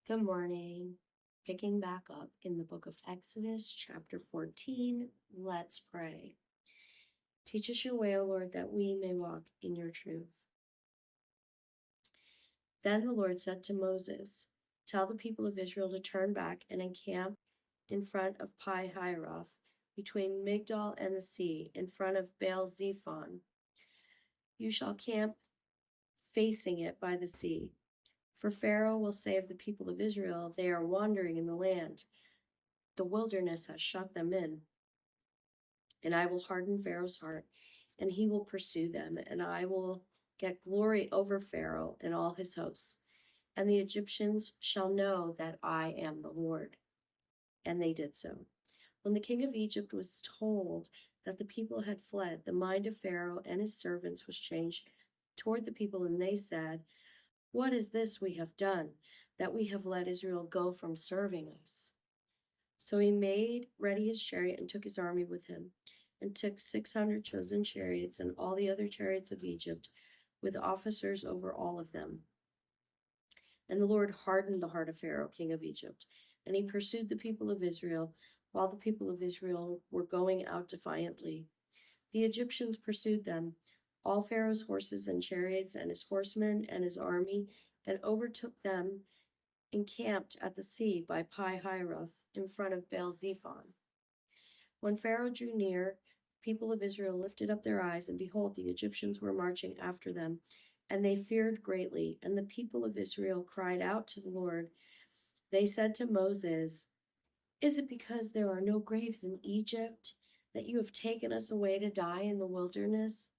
Good morning. Picking back up in the book of Exodus, chapter 14, let's pray. Teach us your way, O Lord, that we may walk in your truth. Then the Lord said to Moses, "Tell the people of Israel to turn back and encamp in front of Pi-hahiroth, between Migdol and the sea, in front of Baal-zephon. You shall camp facing it by the sea. For Pharaoh will say of the people of Israel, they are wandering in the land. The wilderness has shut them in. And I will harden Pharaoh's heart, and he will pursue them, and I will get glory over Pharaoh and all his hosts. And the Egyptians shall know that I am the Lord." And they did so. When the king of Egypt was told that the people had fled, the mind of Pharaoh and his servants was changed toward the people, and they said, "What is this we have done, that we have let Israel go from serving us?" So he made ready his chariot and took his army with him, and took 600 chosen chariots and all the other chariots of Egypt, with officers over all of them. And the Lord hardened the heart of Pharaoh, king of Egypt, and he pursued the people of Israel, while the people of Israel were going out defiantly. The Egyptians pursued them, all Pharaoh's horses and chariots, and his horsemen and his army, and overtook them, encamped at the sea by Pi-hahiroth, in front of Baal-zephon. When Pharaoh drew near, the people of Israel lifted up their eyes, and behold, the Egyptians were marching after them, and they feared greatly. And the people of Israel cried out to the Lord. They said to Moses, "Is it because there are no graves in Egypt that you have taken us away to die in the wilderness?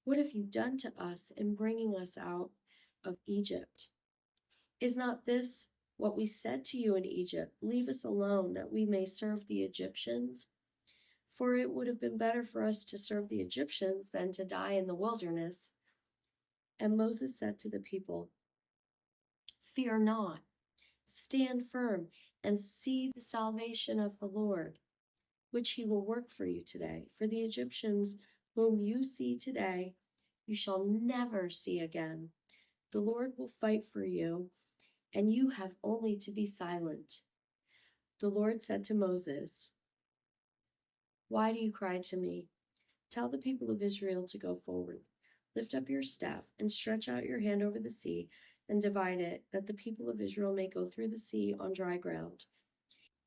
What have you done to us in bringing us out of Egypt? Is not this what we said to you in Egypt? Leave us alone, that we may serve the Egyptians? For it would have been better for us to serve the Egyptians than to die in the wilderness." And Moses said to the people, "Fear not, stand firm, and see the salvation of the Lord, which he will work for you today. For the Egyptians whom you see today, you shall never see again. The Lord will fight for you, and you have only to be silent." The Lord said to Moses, "Why do you cry to me? Tell the people of Israel to go forward. Lift up your staff and stretch out your hand over the sea and divide it, that the people of Israel may go through the sea on dry ground.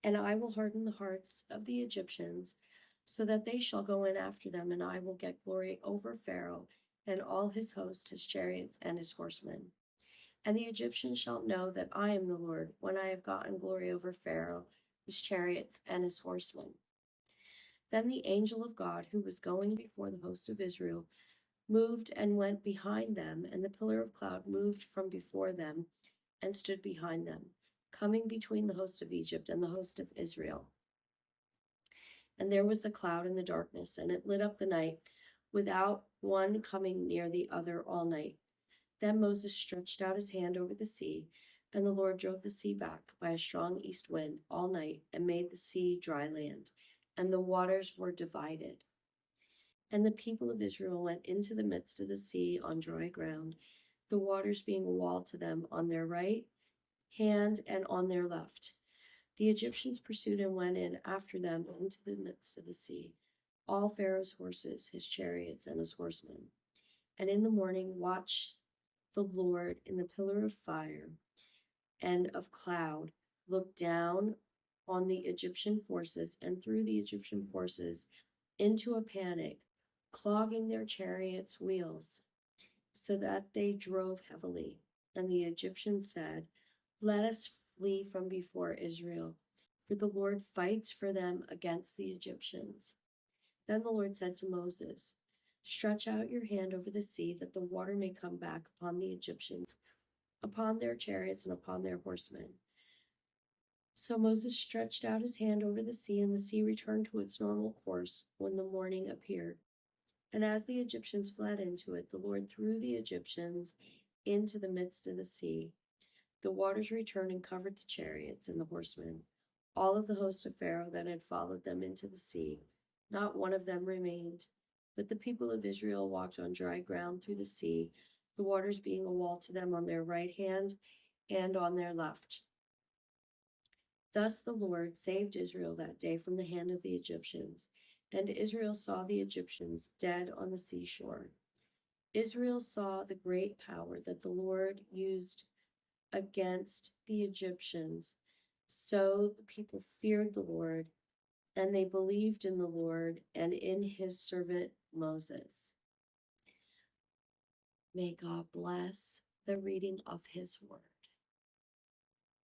And I will harden the hearts of the Egyptians, so that they shall go in after them, and I will get glory over Pharaoh and all his host, his chariots, and his horsemen. And the Egyptians shall know that I am the Lord, when I have gotten glory over Pharaoh, his chariots, and his horsemen." Then the angel of God, who was going before the host of Israel, moved and went behind them, and the pillar of cloud moved from before them and stood behind them, coming between the host of Egypt and the host of Israel. And there was the cloud in the darkness, and it lit up the night, without one coming near the other all night. Then Moses stretched out his hand over the sea, and the Lord drove the sea back by a strong east wind all night, and made the sea dry land, and the waters were divided. And the people of Israel went into the midst of the sea on dry ground, the waters being a wall to them on their right hand and on their left. The Egyptians pursued and went in after them into the midst of the sea, all Pharaoh's horses, his chariots, and his horsemen. And in the morning watched the Lord in the pillar of fire and of cloud, looked down on the Egyptian forces and threw the Egyptian forces into a panic, clogging their chariots' wheels, so that they drove heavily. And the Egyptians said, "Let us flee from before Israel, for the Lord fights for them against the Egyptians." Then the Lord said to Moses, "Stretch out your hand over the sea, that the water may come back upon the Egyptians, upon their chariots, and upon their horsemen." So Moses stretched out his hand over the sea, and the sea returned to its normal course when the morning appeared. And as the Egyptians fled into it, the Lord threw the Egyptians into the midst of the sea. The waters returned and covered the chariots and the horsemen, all of the host of Pharaoh that had followed them into the sea. Not one of them remained. But the people of Israel walked on dry ground through the sea, the waters being a wall to them on their right hand and on their left. Thus the Lord saved Israel that day from the hand of the Egyptians, and Israel saw the Egyptians dead on the seashore. Israel saw the great power that the Lord used against the Egyptians. So the people feared the Lord, and they believed in the Lord and in his servant Moses. May God bless the reading of his word.